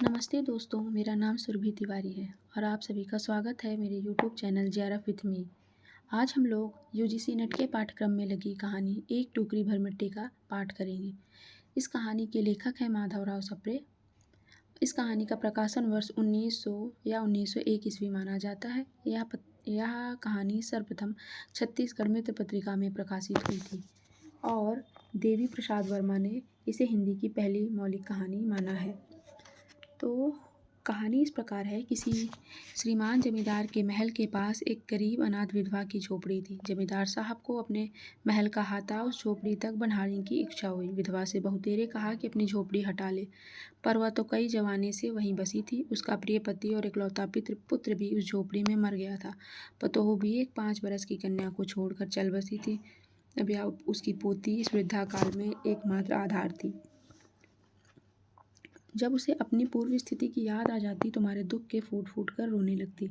नमस्ते दोस्तों, मेरा नाम सुरभि तिवारी है और आप सभी का स्वागत है मेरे YouTube channel JRF with me. आज हम लोग यूजीसी नेट के पाठ्यक्रम में लगी कहानी एक टोकरी भर मिट्टी का पाठ करेंगे। इस कहानी के लेखक हैं माधवराव सप्रे। इस कहानी का प्रकाशन वर्ष 1900 या 1901 ईस्वी माना जाता है। यह कहानी सर्वप्रथम छत्तीसगढ़ मित्र पत्रिका में प्रकाशित हुई थी और देवी प्रसाद वर्मा ने इसे हिंदी की पहली मौलिक कहानी माना है। तो कहानी इस प्रकार है। किसी श्रीमान जमींदार के महल के पास एक गरीब अनाथ विधवा की झोपड़ी थी। जमींदार साहब को अपने महल का हाथा उस झोपड़ी तक बढ़ाने की इच्छा हुई। विधवा से बहुतेरे कहा कि अपनी झोपड़ी हटा ले, पर वह तो कई जमाने से वहीं बसी थी। उसका प्रिय पति और इकलौता पुत्र भी उस झोपड़ी में मर गया था। पतोहू भी एक 5 बरस की कन्या को छोड़कर चल बसी थी। अब यह उसकी पोती इस वृद्धा काल में एकमात्र आधार थी। जब उसे अपनी पूर्व स्थिति की याद आ जाती तो मारे दुख के फूट फूट कर रोने लगती।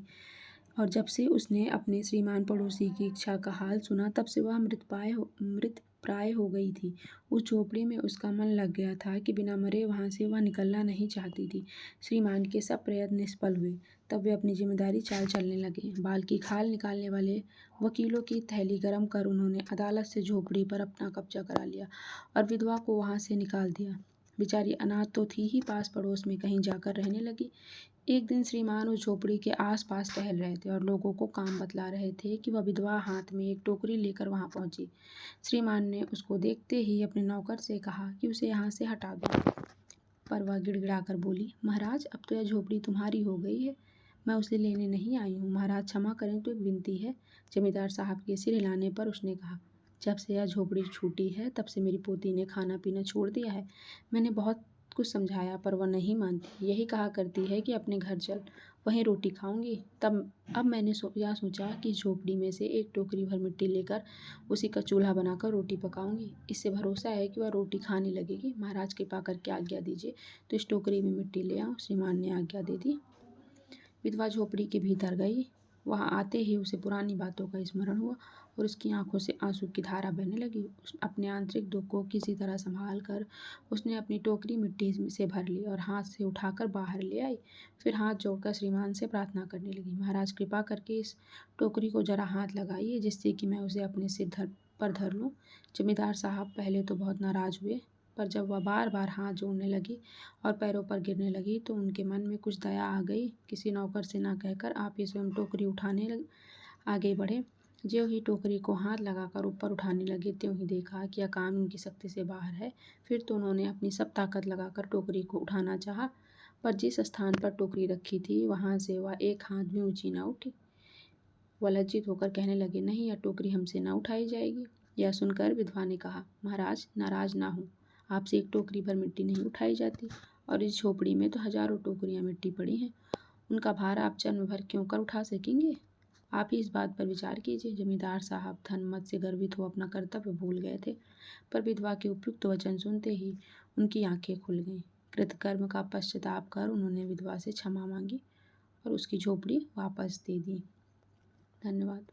और जब से उसने अपने श्रीमान पड़ोसी की इच्छा का हाल सुना, तब से वह मृत प्राय हो गई थी। उस झोपड़ी में उसका मन लग गया था कि बिना मरे वहाँ से वह निकलना नहीं चाहती थी। श्रीमान के सब प्रयत्न निष्फल हुए। तब वे अपनी जिम्मेदारी चाल चलने लगे। बाल की खाल निकालने वाले वकीलों की थैली गर्म कर उन्होंने अदालत से झोपड़ी पर अपना कब्जा करा लिया और विधवा को वहाँ से निकाल दिया। बेचारी अनाथ तो थी ही, पास पड़ोस में कहीं जाकर रहने लगी। एक दिन श्रीमान उस झोपड़ी के आसपास टहल रहे थे और लोगों को काम बतला रहे थे कि वह विधवा हाथ में एक टोकरी लेकर वहां पहुंची। श्रीमान ने उसको देखते ही अपने नौकर से कहा कि उसे यहाँ से हटा दो, पर वह गिड़गिड़ाकर बोली, महाराज, अब तो यह झोपड़ी तुम्हारी हो गई है, मैं उसे लेने नहीं आई हूँ। महाराज क्षमा करें तो एक विनती है। जमींदार साहब के सिर हिलाने पर उसने कहा, जब से यह झोपड़ी छूटी है तब से मेरी पोती ने खाना पीना छोड़ दिया है। मैंने बहुत कुछ समझाया पर वह नहीं मानती। यही कहा करती है कि अपने घर चल, वहीं रोटी खाऊंगी। अब मैंने यह सोचा कि झोपड़ी में से एक टोकरी भर मिट्टी लेकर उसी का चूल्हा बनाकर रोटी पकाऊंगी। इससे भरोसा है कि वह रोटी खाने लगेगी। महाराज कृपा करके आज्ञा दीजिए तो इस टोकरी में मिट्टी ले आओ। श्रीमान ने आज्ञा दे दी। विधवा झोपड़ी के भीतर गई। वहां आते ही उसे पुरानी बातों का स्मरण हुआ और उसकी आंखों से आंसू की धारा बहने लगी। अपने आंतरिक दुख को किसी तरह संभाल कर उसने अपनी टोकरी मिट्टी से भर ली और हाथ से उठाकर बाहर ले आई। फिर हाथ जोड़कर श्रीमान से प्रार्थना करने लगी, महाराज कृपा करके इस टोकरी को जरा हाथ लगाइए जिससे कि मैं उसे अपने सिर पर धर लूँ। जमींदार साहब पहले तो बहुत नाराज हुए, पर जब वह बार बार हाथ जोड़ने लगी और पैरों पर गिरने लगी तो उनके मन में कुछ दया आ गई। किसी नौकर से ना कहकर आप ही स्वयं टोकरी उठाने आगे बढ़े। ज्यों ही टोकरी को हाथ लगाकर ऊपर उठाने लगे त्यों ही देखा कि यह काम उनकी शक्ति से बाहर है। फिर तो उन्होंने अपनी सब ताकत लगाकर टोकरी को उठाना चाहा, पर जिस स्थान पर टोकरी रखी थी वहां से वह एक हाथ भी ऊंची ना उठी। वह लज्जित होकर कहने लगे, नहीं, यह टोकरी हमसे ना उठाई जाएगी। यह सुनकर विधवा ने कहा, महाराज नाराज ना हो, आपसे एक टोकरी भर मिट्टी नहीं उठाई जाती और इस झोपड़ी में तो हजारों टोकरियां मिट्टी पड़ी हैं। उनका भार आप जन्म भर क्यों कर उठा सकेंगे? आप ही इस बात पर विचार कीजिए। जमींदार साहब धन मत से गर्वित हो अपना कर्तव्य भूल गए थे, पर विधवा के उपयुक्त वचन सुनते ही उनकी आंखें खुल गईं। कृतकर्म का पश्चाताप कर उन्होंने विधवा से क्षमा मांगी और उसकी झोपड़ी वापस दे दी। धन्यवाद।